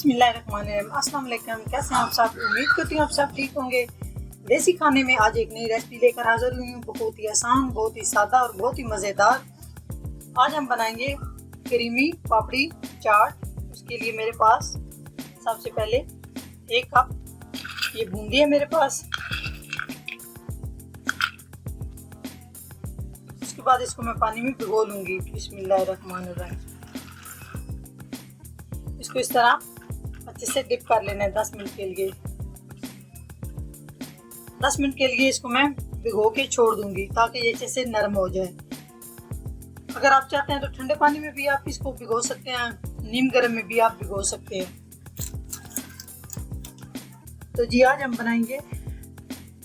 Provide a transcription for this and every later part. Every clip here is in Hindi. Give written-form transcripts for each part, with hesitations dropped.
बिस्मिल्लाहिर्रहमानिर्रहीम। अस्सलाम वालेकुम। कैसे हैं आप सब? उम्मीद करती हूँ आप सब ठीक होंगे। देसी खाने में आज एक नई रेसिपी लेकर हाजिर हुई हूँ। बहुत ही आसान, बहुत ही सादा और बहुत ही मज़ेदार। आज हम बनाएंगे क्रीमी पापड़ी चाट। उसके लिए मेरे पास सबसे पहले 1 कप ये बूंदी है मेरे पास। उसके बाद इसको मैं पानी में भिगो लूँगी। बिस्मिल्लाहिर्रहमानिर्रहीम। इसको इस तरह अच्छे से डिप कर लेना है 10 मिनट के लिए। 10 मिनट के लिए इसको मैं भिगो के छोड़ दूंगी ताकि ये अच्छे से नरम हो जाए। अगर आप चाहते हैं तो ठंडे पानी में भी आप इसको भिगो सकते हैं, नीम गर्म में भी आप भिगो सकते हैं। तो जी आज हम बनाएंगे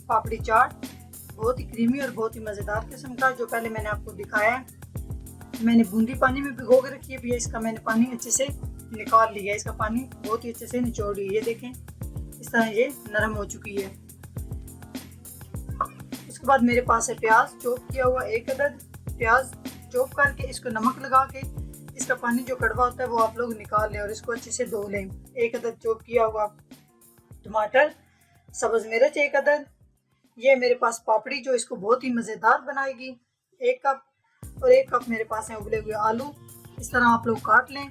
पापड़ी चाट, बहुत ही क्रीमी और बहुत ही मज़ेदार किस्म का। जो पहले मैंने आपको दिखाया है, मैंने बूंदी पानी में भिगो के रखी है भैया। इसका मैंने पानी अच्छे से निकाल लिया, इसका पानी बहुत ही अच्छे से निचोड़ लिया। ये देखें इस तरह ये नरम हो चुकी है। उसके बाद मेरे पास है प्याज चॉप किया हुआ 1 अदद। प्याज चॉप करके इसको नमक लगा के इसका पानी जो कड़वा होता है वो आप लोग निकाल लें और इसको अच्छे से धो लें। 1 अदद चॉप किया हुआ टमाटर, सब्ज मिर्च 1 अदद। ये मेरे पास पापड़ी जो इसको बहुत ही मज़ेदार बनाएगी 1 कप। और 1 कप मेरे पास है उबले हुए आलू, इस तरह आप लोग काट लें।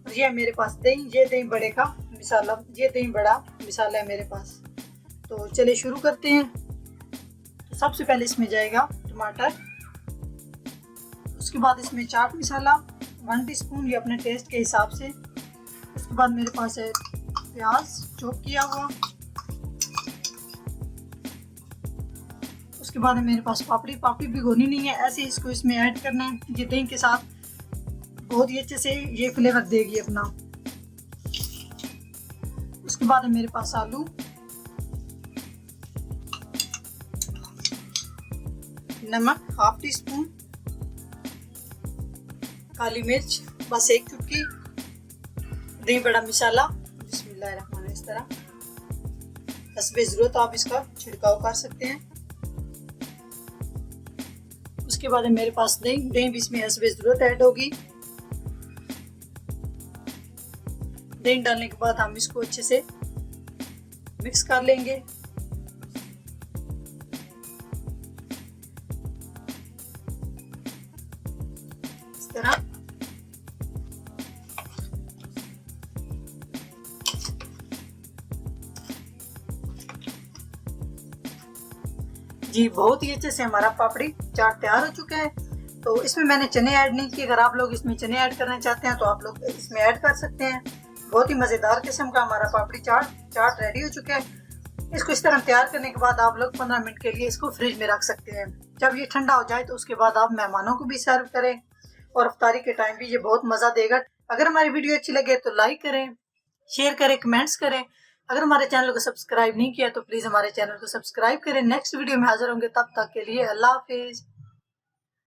और ये मेरे पास दही, ये दही बड़े का मिसाला, ये दही बड़ा मिसाला है मेरे पास। तो चलिए शुरू करते हैं। तो सबसे पहले इसमें जाएगा टमाटर। उसके बाद इसमें चाट मसाला 1 टीस्पून, ये अपने टेस्ट के हिसाब से। उसके बाद मेरे पास है प्याज चॉप किया हुआ। उसके बाद है मेरे पास पापड़ी भिगोनी नहीं है, ऐसे इसको इसमें ऐड करना है। ये दही के साथ बहुत ही अच्छे से ये फ्लेवर देगी अपना। उसके बाद है मेरे पास आलू, नमक 1/2 टीस्पून, काली मिर्च बस 1 चुटकी, दही बड़ा मसाला बिस्मिल्लाहिर्रहमानिर्रहीम। इस तरह हस्बे ज़रूरत आप इसका छिड़काव कर सकते हैं। उसके बाद है मेरे पास दही भी इसमें हस्बे ज़रूरत ऐड होगी। दही डालने के बाद हम इसको अच्छे से मिक्स कर लेंगे। इस तरह जी बहुत ही अच्छे से हमारा पापड़ी चाट तैयार हो चुका है। तो इसमें मैंने चने ऐड नहीं किए। अगर आप लोग इसमें चने ऐड करना चाहते हैं तो आप लोग इसमें ऐड कर सकते हैं। बहुत ही मज़ेदार किस्म का हमारा पापड़ी चाट रेडी हो चुका है। इसको इस तरह तैयार करने के बाद आप लोग 15 मिनट के लिए इसको फ्रिज में रख सकते हैं। जब ये ठंडा हो जाए तो उसके बाद आप मेहमानों को भी सर्व करें और इफ्तारी के टाइम भी ये बहुत मज़ा देगा। अगर हमारी वीडियो अच्छी लगे तो लाइक करें, शेयर करें, कमेंट्स करें। अगर हमारे चैनल को सब्सक्राइब नहीं किया तो प्लीज़ हमारे चैनल को सब्सक्राइब करें। नेक्स्ट वीडियो में हाजिर होंगे, तब तक के लिए अल्लाह हाफिज़।